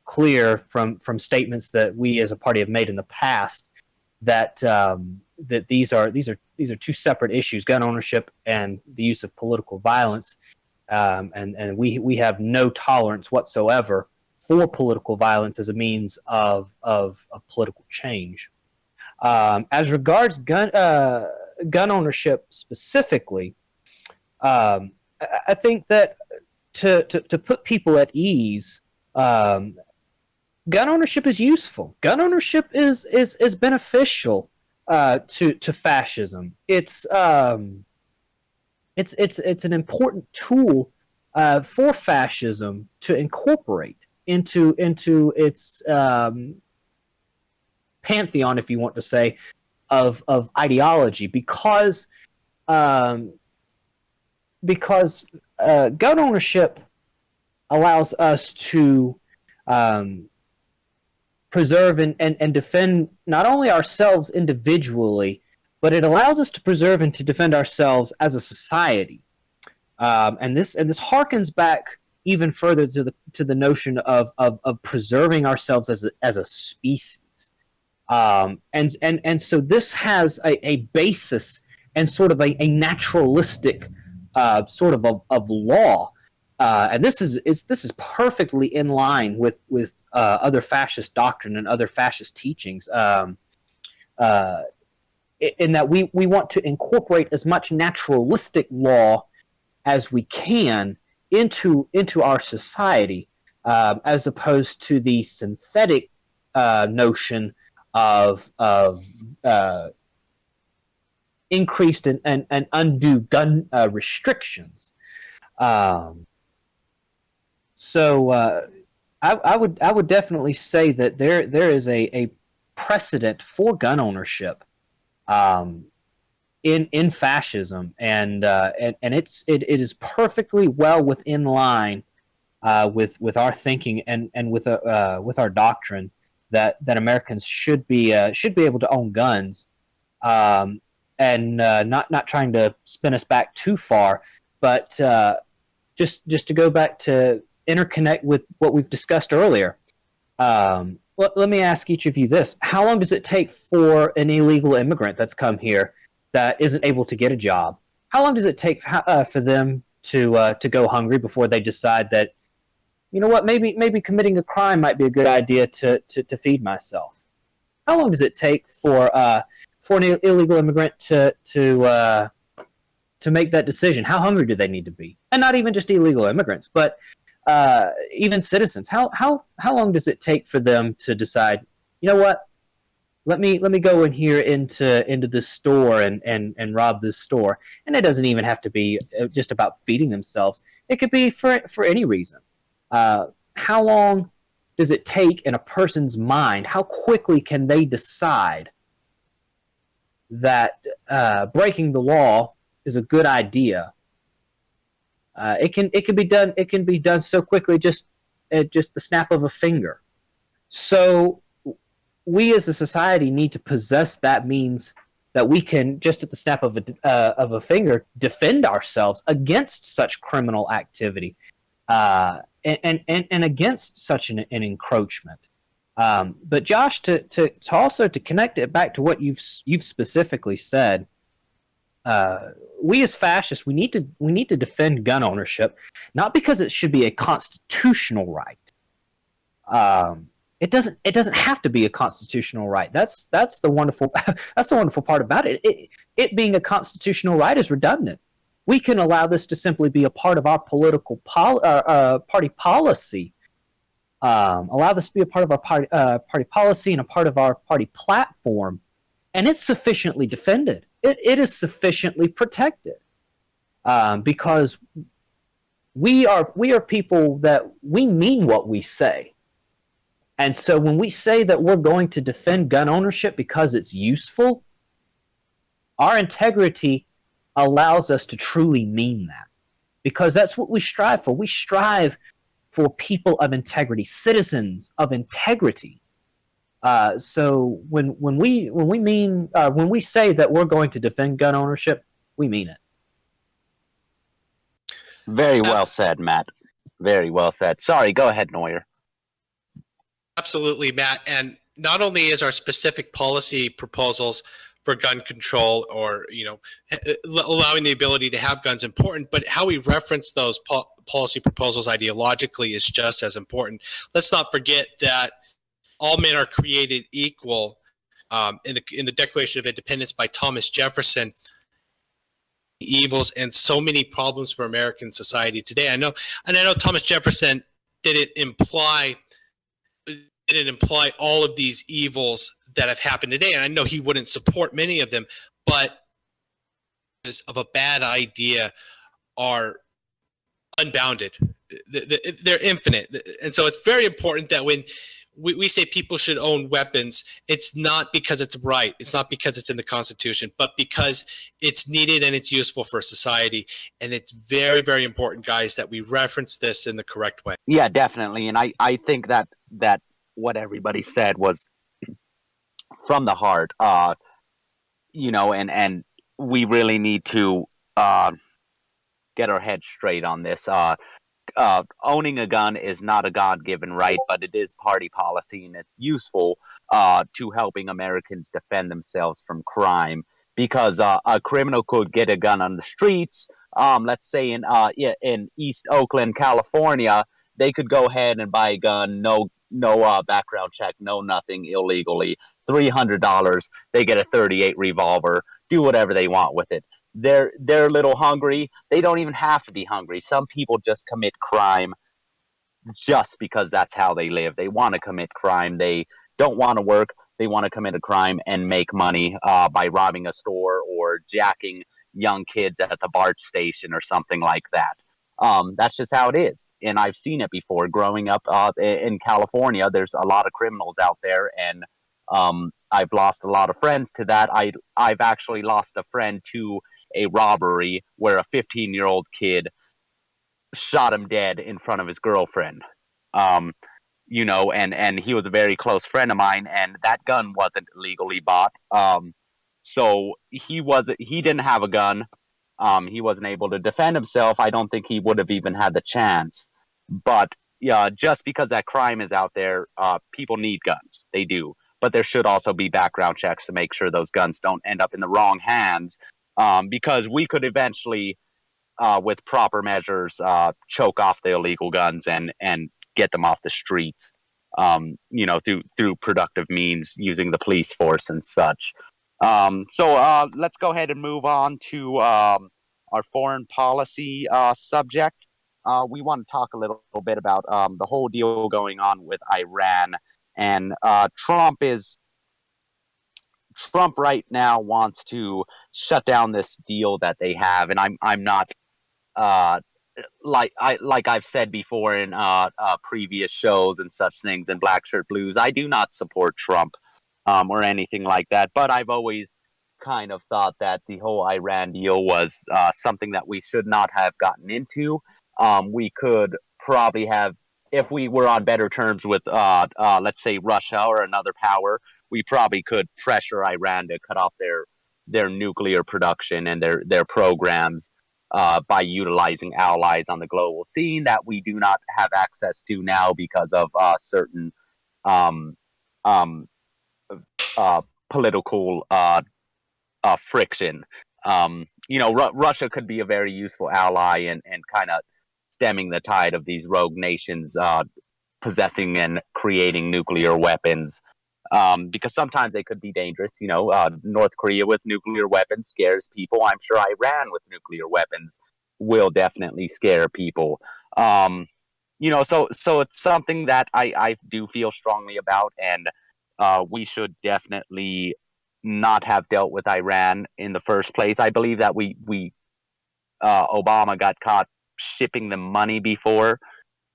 clear from statements that we as a party have made in the past that that these are two separate issues: gun ownership and the use of political violence. And we have no tolerance whatsoever for political violence as a means of political change. As regards gun ownership specifically, I think that to put people at ease, gun ownership is useful. Gun ownership is beneficial to fascism. It's an important tool for fascism to incorporate into its pantheon, if you want to say, of ideology, because gun ownership allows us to preserve and defend not only ourselves individually, but it allows us to preserve and to defend ourselves as a society. And this harkens back even further to the notion of preserving ourselves as a species. And so this has a basis and sort of a naturalistic sort of law and this is perfectly in line with other fascist doctrine and other fascist teachings, in that we want to incorporate as much naturalistic law as we can into our society, as opposed to the synthetic notion of increased and undue gun restrictions. So I would definitely say that there is a precedent for gun ownership in fascism, and it is perfectly well within line with our thinking and with our doctrine that Americans should be able to own guns, and not trying to spin us back too far, but just to go back to interconnect with what we've discussed earlier. Let me ask each of you this: how long does it take for an illegal immigrant that's come here that isn't able to get a job? How long does it take for them to go hungry before they decide that, you know what, maybe committing a crime might be a good idea to feed myself? How long does it take for an illegal immigrant to make that decision? How hungry do they need to be? And not even just illegal immigrants, but even citizens. How long does it take for them to decide, you know what, let me go in here into this store and rob this store? And it doesn't even have to be just about feeding themselves. It could be for any reason. How long does it take in a person's mind? How quickly can they decide that breaking the law is a good idea? It can be done. It can be done so quickly, just the snap of a finger. So we as a society need to possess that means that we can, just at the snap of a finger, defend ourselves against such criminal activity, and against such an encroachment. But Josh, to also to connect it back to what you've specifically said, we as fascists, we need to defend gun ownership, not because it should be a constitutional right. It doesn't have to be a constitutional right. That's the wonderful part about it. It being a constitutional right is redundant. We can allow this to simply be a part of our political party policy. Allow this to be a part of our party policy and a part of our party platform, and it's sufficiently defended. It is sufficiently protected, because we are people that we mean what we say. And so when we say that we're going to defend gun ownership because it's useful, our integrity allows us to truly mean that, because that's what we strive for. We strive for people of integrity, citizens of integrity. So when we say that we're going to defend gun ownership, we mean it. Very well said, Matt. Very well said. Sorry, go ahead, Neuer. Absolutely, Matt. And not only is our specific policy proposals for gun control, or allowing the ability to have guns, important, but how we reference those policy proposals ideologically is just as important. Let's not forget that all men are created equal. In the Declaration of Independence by Thomas Jefferson, evils and so many problems for American society today. I know Thomas Jefferson didn't imply all of these evils that have happened today, and I know he wouldn't support many of them, but of a bad idea are unbounded. They're infinite. And so it's very important that when we say people should own weapons, it's not because it's right, it's not because it's in the Constitution, but because it's needed and it's useful for society. And it's very, very important, guys, that we reference this in the correct way. Yeah, definitely. And I think that what everybody said was from the heart, and we really need to get our heads straight on this. Owning a gun is not a God-given right, but it is party policy, and it's useful to helping Americans defend themselves from crime. because a criminal could get a gun on the streets. Let's say in East Oakland, California, they could go ahead and buy a gun, no background check, no nothing, illegally. $300, they get a 38 revolver, do whatever they want with it. They're a little hungry. They don't even have to be hungry. Some people just commit crime just because that's how they live. They want to commit crime. They don't want to work. They want to commit a crime and make money by robbing a store or jacking young kids at the BART station or something like that. That's just how it is. And I've seen it before. Growing up in California, there's a lot of criminals out there, and I've lost a lot of friends to that. I've actually lost a friend to a robbery where a 15-year-old kid shot him dead in front of his girlfriend. You know, and he was a very close friend of mine, and that gun wasn't legally bought. So he didn't have a gun. He wasn't able to defend himself. I don't think he would have even had the chance. But yeah, just because that crime is out there, people need guns. They do. But there should also be background checks to make sure those guns don't end up in the wrong hands, because we could eventually, with proper measures, choke off the illegal guns and get them off the streets, you know, through productive means using the police force and such. So let's go ahead and move on to our foreign policy subject. We want to talk a little bit about the whole deal going on with Iran. And Trump right now wants to shut down this deal that they have, and I'm not like I've said before in previous shows and such things in Black Shirt Blues, I do not support Trump or anything like that. But I've always kind of thought that the whole Iran deal was something that we should not have gotten into. We could probably have, if we were on better terms with, let's say, Russia or another power, we probably could pressure Iran to cut off their nuclear production and their programs by utilizing allies on the global scene that we do not have access to now because of certain political friction. You know, Russia could be a very useful ally and kind of stemming the tide of these rogue nations possessing and creating nuclear weapons, because sometimes they could be dangerous. You know, North Korea with nuclear weapons scares people. I'm sure Iran with nuclear weapons will definitely scare people. You know, so it's something that I do feel strongly about, and we should definitely not have dealt with Iran in the first place. I believe that we Obama got caught shipping them money before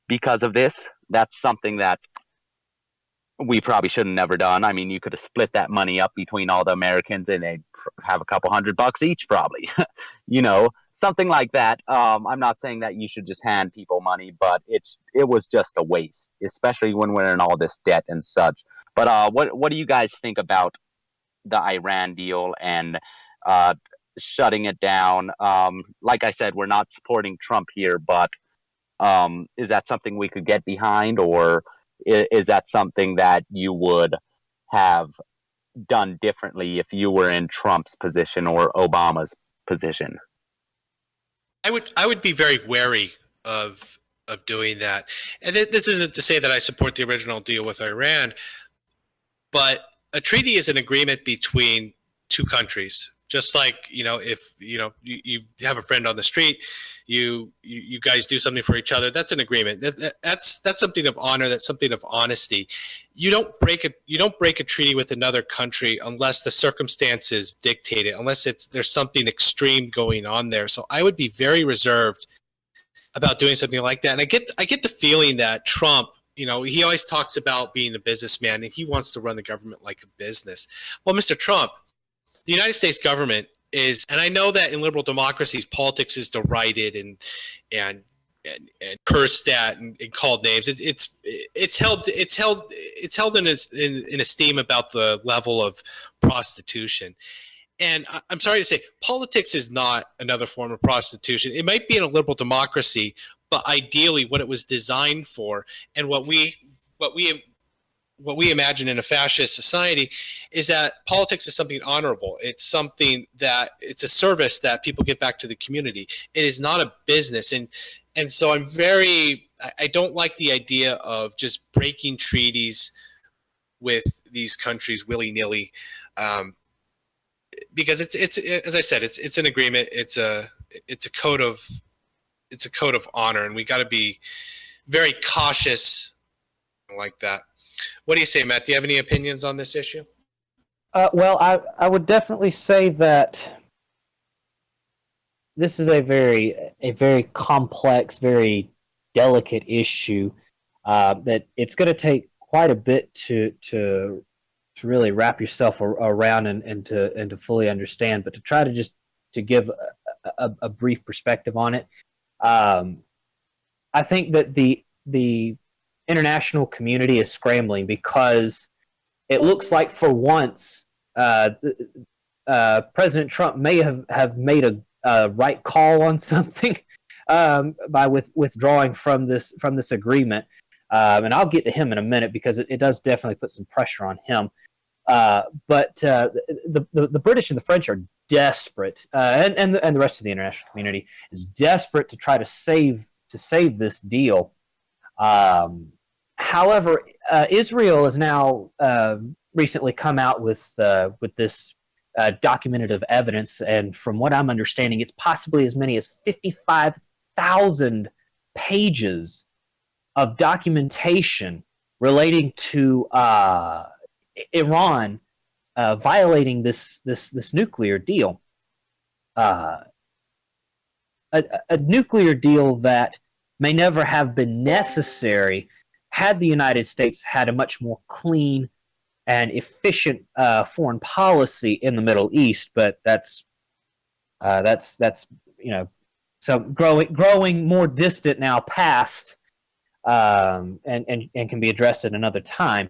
because of this. That's something that we probably should have never done. I mean, you could have split that money up between all the Americans and they'd have a couple $100 each probably. You know, something like that. I'm not saying that you should just hand people money, but it was just a waste, especially when we're in all this debt and such. But what do you guys think about the Iran deal and shutting it down? Like I said, we're not supporting Trump here, but is that something we could get behind, or is that something that you would have done differently if you were in Trump's position or Obama's position? I would be very wary of doing that. And this isn't to say that I support the original deal with Iran, but a treaty is an agreement between two countries. Just like, you know, if you have a friend on the street, you guys do something for each other, that's an agreement. That's something of honor. That's something of honesty. You don't break a treaty with another country unless the circumstances dictate it, unless there's something extreme going on there. So I would be very reserved about doing something like that. And I get the feeling that Trump, you know, he always talks about being a businessman and he wants to run the government like a business. Well, Mr. Trump, the United States government is, and I know that in liberal democracies, politics is derided and cursed at and called names. It's held in esteem about the level of prostitution. And I'm sorry to say, politics is not another form of prostitution. It might be in a liberal democracy, but ideally, what it was designed for, and what we what we imagine in a fascist society is that politics is something honorable. It's something that it's a service that people give back to the community. It is not a business. And so I don't like the idea of just breaking treaties with these countries willy-nilly, because it's as I said, it's an agreement. It's a code of honor, and we got to be very cautious like that. What do you say, Matt? Do you have any opinions on this issue? Well, I would definitely say that this is a very complex, very delicate issue that it's going to take quite a bit to really wrap yourself around and to fully understand. But to try to give a brief perspective on it, I think that the international community is scrambling because it looks like for once President Trump may have made a right call on something by withdrawing from this agreement, and I'll get to him in a minute because it does definitely put some pressure on him. But the British and the French are desperate, and the rest of the international community is desperate to try to save this deal. However, Israel has now recently come out with this documentative evidence, and from what I'm understanding, it's possibly as many as 55,000 pages of documentation relating to Iran violating this nuclear deal. A nuclear deal that may never have been necessary had the United States had a much more clean and efficient foreign policy in the Middle East. But that's so growing more distant now past, and can be addressed at another time.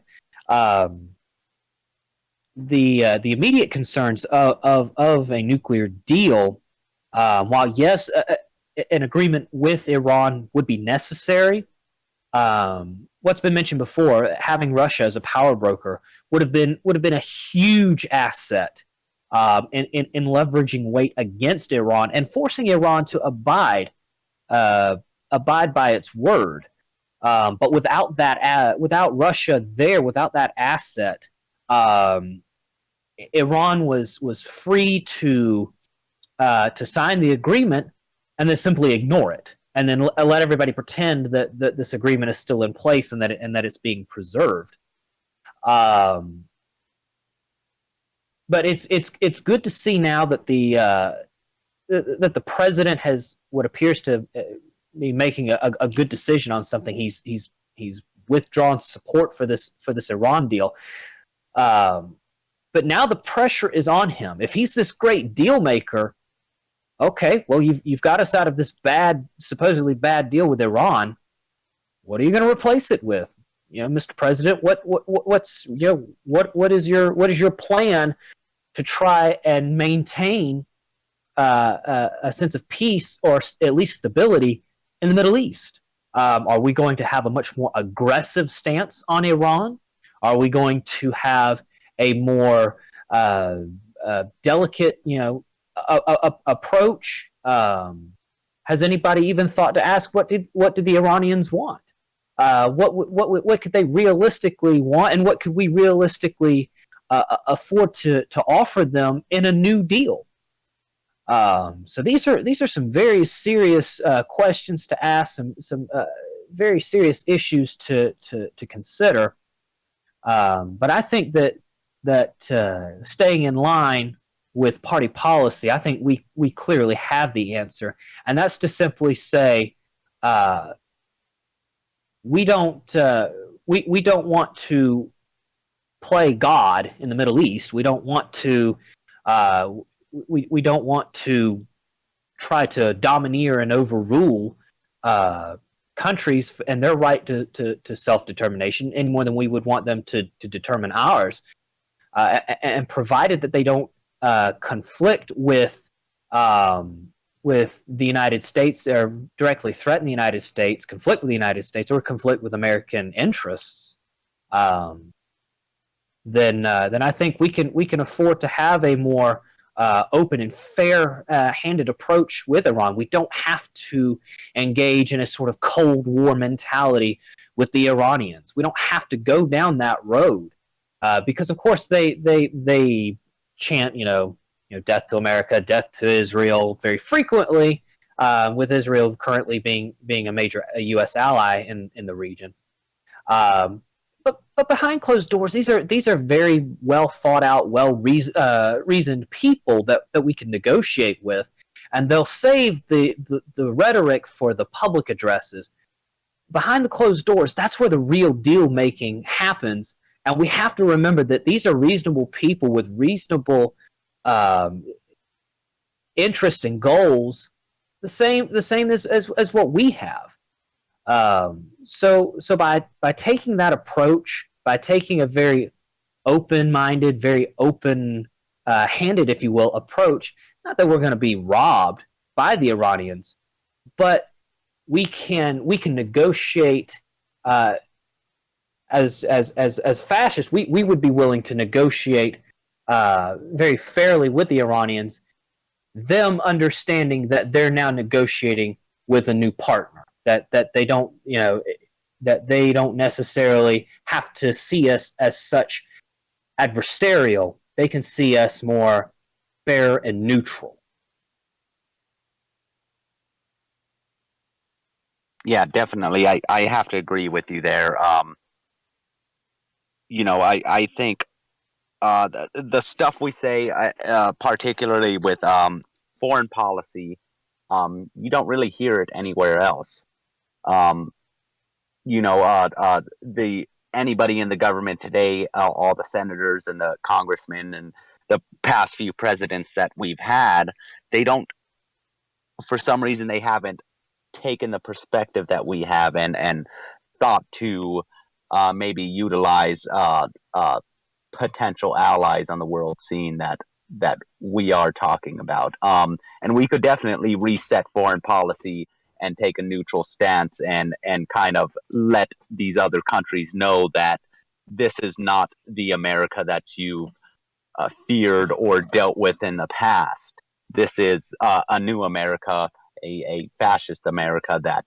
The immediate concerns of a nuclear deal, while yes, an agreement with Iran would be necessary, what's been mentioned before, having Russia as a power broker would have been a huge asset in leveraging weight against Iran and forcing Iran to abide by its word. But without that, without Russia there, without that asset, Iran was free to sign the agreement and then simply ignore it, and then let everybody pretend that this agreement is still in place and that it's being preserved. But it's good to see now that the president has what appears to be making a good decision on something. He's withdrawn support for this Iran deal. But now the pressure is on him. If he's this great deal maker, okay, well you've got us out of this supposedly bad deal with Iran. What are you going to replace it with? Mr. President, what is your plan to try and maintain a sense of peace or at least stability in the Middle East? Are we going to have a much more aggressive stance on Iran? Are we going to have a more delicate, approach? Has anybody even thought to ask what did the Iranians want? What could they realistically want, and what could we realistically afford to offer them in a new deal? So these are some very serious questions to ask, some very serious issues to consider. But I think that staying in line with party policy, I think we clearly have the answer, and that's to simply say we don't want to play God in the Middle East. We don't want to we don't want to try to domineer and overrule countries and their right to self-determination any more than we would want them to determine ours. And provided that they don't conflict with the United States or directly threaten the United States, conflict with the United States, or conflict with American interests, then I think we can afford to have a more open and fair-handed approach with Iran. We don't have to engage in a sort of Cold War mentality with the Iranians. We don't have to go down that road because, of course, they chant, death to America, death to Israel very frequently, with Israel currently being a major U.S. ally in the region. But behind closed doors, these are very well thought out, reasoned people that we can negotiate with, and they'll save the rhetoric for the public addresses. Behind the closed doors, that's where the real deal making happens, and we have to remember that these are reasonable people with reasonable interest and goals, the same as what we have. So by taking that approach, by taking a very open-minded, very open-handed, if you will, approach, not that we're going to be robbed by the Iranians, but we can negotiate as fascists. We would be willing to negotiate very fairly with the Iranians, them understanding that they're now negotiating with a new partner. That they don't, that they don't necessarily have to see us as such adversarial. They can see us more fair and neutral. Yeah, definitely. I have to agree with you there. I think the stuff we say, particularly with foreign policy, you don't really hear it anywhere else. Anybody in the government today, all the senators and the congressmen and the past few presidents that we've had, they don't, for some reason, they haven't taken the perspective that we have and thought to maybe utilize potential allies on the world scene that we are talking about. And we could definitely reset foreign policy and take a neutral stance and kind of let these other countries know that this is not the America that you've feared or dealt with in the past. This is a new America, a fascist America that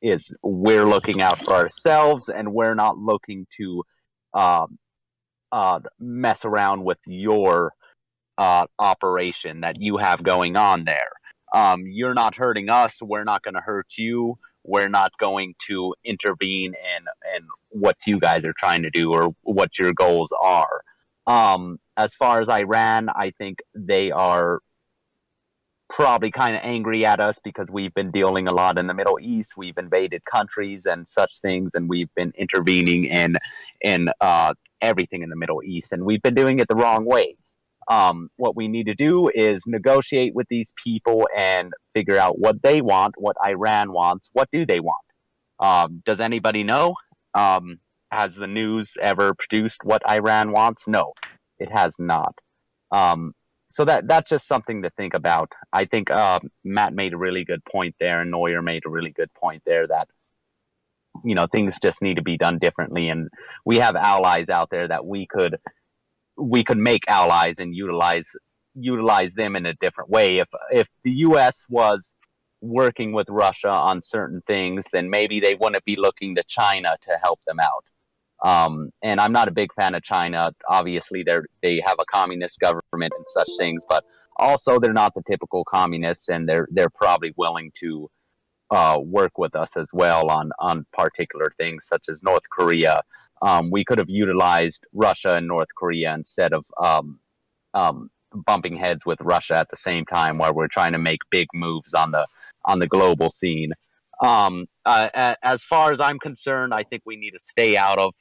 is, we're looking out for ourselves, and we're not looking to mess around with your operation that you have going on there. You're not hurting us. We're not going to hurt you. We're not going to intervene in what you guys are trying to do or what your goals are. As far as Iran, I think they are probably kind of angry at us because we've been dealing a lot in the Middle East. We've invaded countries and such things, and we've been intervening in everything in the Middle East, and we've been doing it the wrong way. What we need to do is negotiate with these people and figure out what they want, what Iran wants. What do they want? Does anybody know? Has the news ever produced what Iran wants? No, it has not. So that's just something to think about. I think Matt made a really good point there, and Neuer made a really good point there that, things just need to be done differently, and we have allies out there that we could make allies and utilize them in a different way. If the U.S. was working with Russia on certain things, then maybe they wouldn't be looking to China to help them out. And I'm not a big fan of China. Obviously, they have a communist government and such things, but also they're not the typical communists, and they're probably willing to work with us as well on particular things such as North Korea. We could have utilized Russia and North Korea instead of bumping heads with Russia at the same time, while we're trying to make big moves on the global scene. As far as I'm concerned, I think we need to stay out of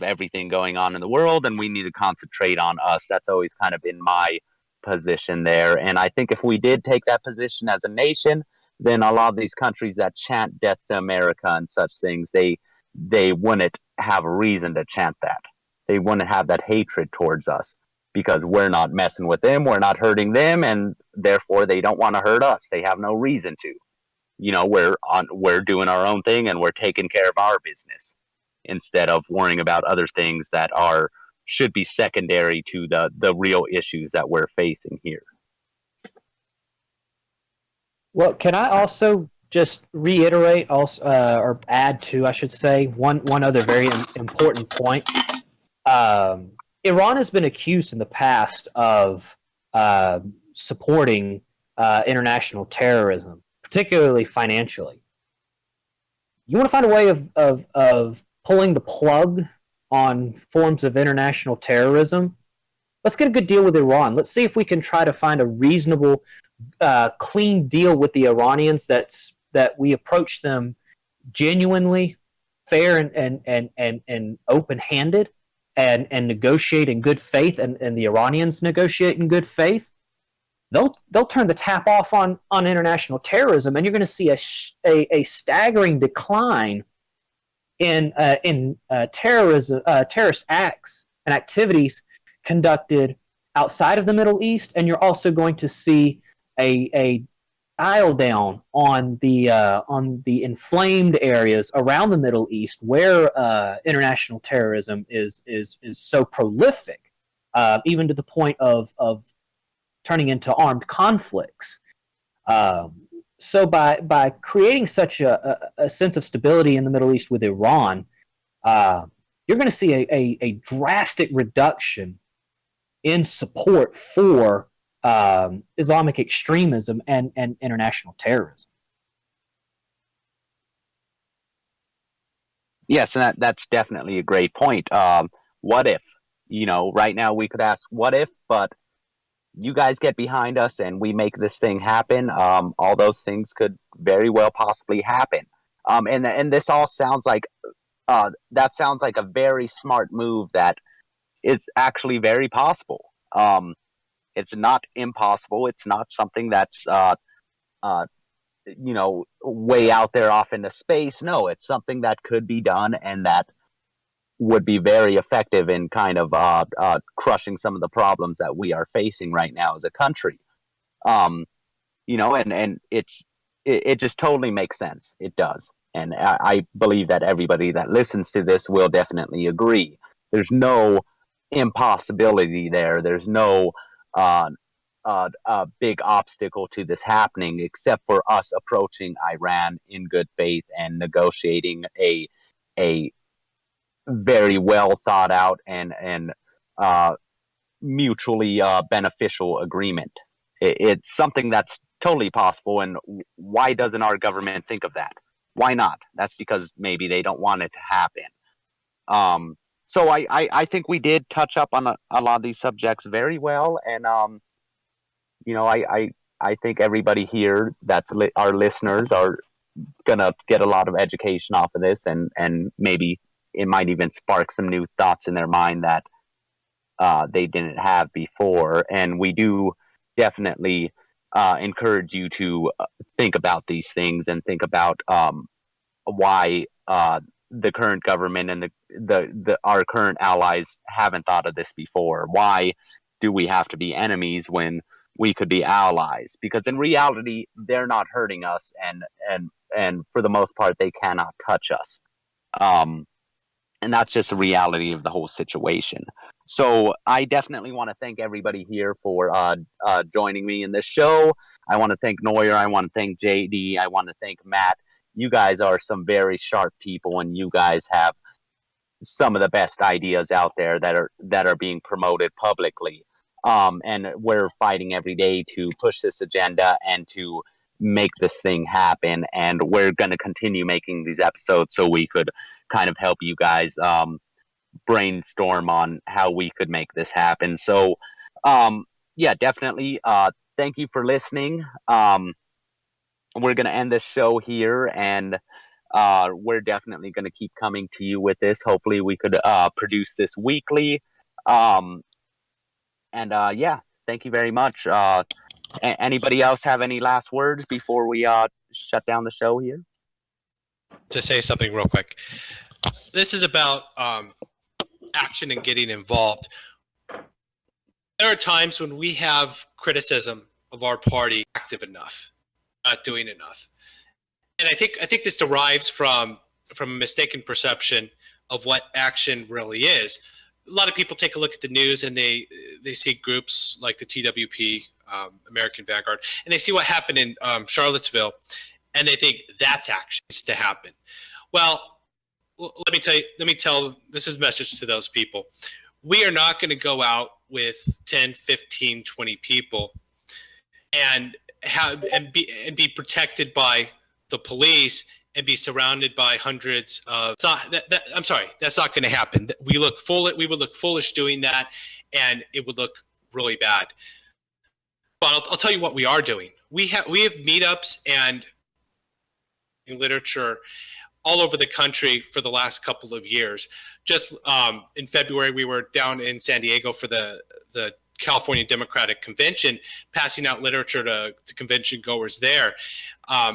everything going on in the world, and we need to concentrate on us. That's always kind of been my position there. And I think if we did take that position as a nation, then a lot of these countries that chant death to America and such things, they wouldn't have a reason to chant that. They wouldn't have that hatred towards us because we're not messing with them, we're not hurting them, and therefore they don't want to hurt us. They have no reason to. We're doing our own thing, and we're taking care of our business. instead of worrying about other things that should be secondary to the real issues that we're facing here. Well, can I also just reiterate, also, or add to, I should say, one other very important point? Iran has been accused in the past of supporting international terrorism, particularly financially. You want to find a way of pulling the plug on forms of international terrorism? Let's get a good deal with Iran. Let's see if we can try to find a reasonable, clean deal with the Iranians that we approach them genuinely fair and open-handed and negotiate in good faith, and the Iranians negotiate in good faith. They'll turn the tap off on international terrorism, and you're going to see a staggering decline in terrorist acts and activities conducted outside of the Middle East, and you're also going to see a dial down on the inflamed areas around the Middle East where international terrorism is so prolific, even to the point of turning into armed conflicts. So by creating such a sense of stability in the Middle East with Iran, you're going to see a drastic reduction in support for Islamic extremism and international terrorism. Yes, and that's definitely a great point. What if? Right now we could ask, what if, but you guys get behind us and we make this thing happen. All those things could very well possibly happen. And this all sounds like that sounds like a very smart move that is actually very possible. It's not impossible. It's not something that's way out there off into space. No, it's something that could be done and that would be very effective in kind of crushing some of the problems that we are facing right now as a country. And it just totally makes sense. It does. And I believe that everybody that listens to this will definitely agree. There's no impossibility there. There's no big obstacle to this happening except for us approaching Iran in good faith and negotiating a very well thought out and mutually beneficial agreement. It's something that's totally possible, and why doesn't our government think of that? Why not? That's because maybe they don't want it to happen. So I think we did touch up on a lot of these subjects very well, and I think everybody here that's our listeners are gonna get a lot of education off of this, and maybe it might even spark some new thoughts in their mind that they didn't have before. And we do definitely encourage you to think about these things and think about why the current government and our current allies haven't thought of this before. Why do we have to be enemies when we could be allies? Because in reality, they're not hurting us, and for the most part, they cannot touch us. And that's just the reality of the whole situation. So I definitely want to thank everybody here for joining me in this show. I want to thank Neuer. I want to thank JD. I want to thank Matt. You guys are some very sharp people, and you guys have some of the best ideas out there that are being promoted publicly. And we're fighting every day to push this agenda and to make this thing happen. And we're going to continue making these episodes so we could kind of help you guys brainstorm on how we could make this happen. So, yeah, definitely. Thank you for listening. We're going to end this show here, and we're definitely going to keep coming to you with this. Hopefully we could produce this weekly. Yeah, thank you very much. Anybody else have any last words before we shut down the show here? To say something real quick. This is about action and getting involved. There are times when we have criticism of our party active enough, not doing enough. And I think this derives from a mistaken perception of what action really is. A lot of people take a look at the news and they see groups like the TWP, American Vanguard, and they see what happened in Charlottesville, and they think that's actions to happen. Well, let me tell this is a message to those people. We are not going to go out with 10, 15, 20 people and be protected by the police and be surrounded by hundreds of. I'm sorry, that's not going to happen. We would look foolish doing that, and it would look really bad. But I'll tell you what we are doing. We have meetups and literature all over the country for the last couple of years. Just in February, we were down in San Diego for the California Democratic Convention, passing out literature to convention goers there.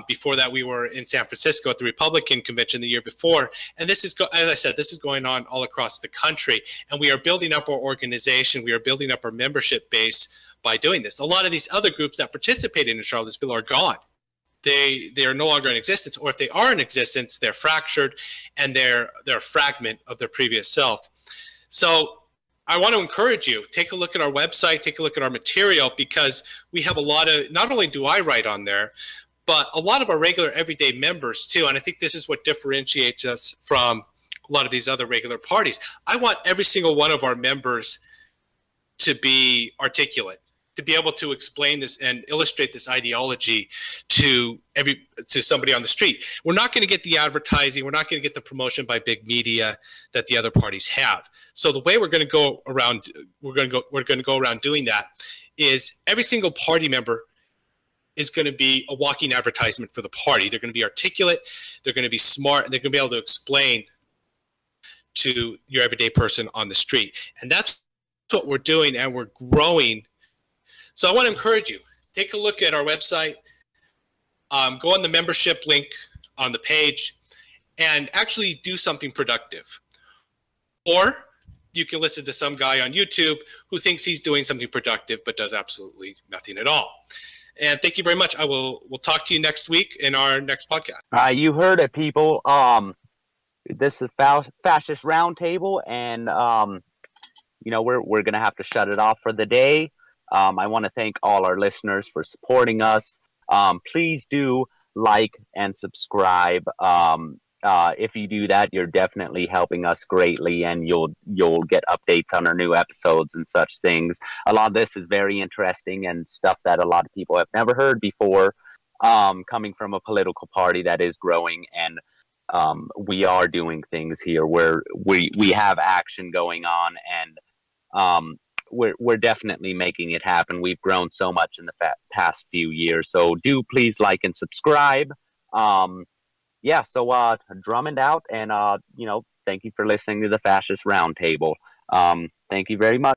Before that, we were in San Francisco at the Republican Convention the year before. And this is, as I said, this is going on all across the country. And we are building up our organization. We are building up our membership base by doing this. A lot of these other groups that participated in Charlottesville are gone. They are no longer in existence, or if they are in existence, they're fractured and they're a fragment of their previous self. So I want to encourage you, take a look at our website, take a look at our material, because we have a lot of, not only do I write on there, but a lot of our regular everyday members too. And I think this is what differentiates us from a lot of these other regular parties. I want every single one of our members to be articulate, to be able to explain this and illustrate this ideology to somebody on the street. We're not going to get the advertising. We're not going to get the promotion by big media that the other parties have. So the way we're going to go around doing that is every single party member is going to be a walking advertisement for the party. They're going to be articulate. They're going to be smart, and they're going to be able to explain to your everyday person on the street. And that's what we're doing, and we're growing. So I want to encourage you, take a look at our website, go on the membership link on the page, and actually do something productive. Or you can listen to some guy on YouTube who thinks he's doing something productive but does absolutely nothing at all. And thank you very much. We'll talk to you next week in our next podcast. You heard it, people. This is Fascist Roundtable, and we're gonna have to shut it off for the day. I want to thank all our listeners for supporting us. Please do like and subscribe. If you do that, you're definitely helping us greatly, and you'll get updates on our new episodes and such things. A lot of this is very interesting and stuff that a lot of people have never heard before, coming from a political party that is growing, and we are doing things here where we have action going on, and we're definitely making it happen. We've grown so much in the past few years, so do please like and subscribe. So Drummond out, and thank you for listening to the Fascist Roundtable. Thank you very much.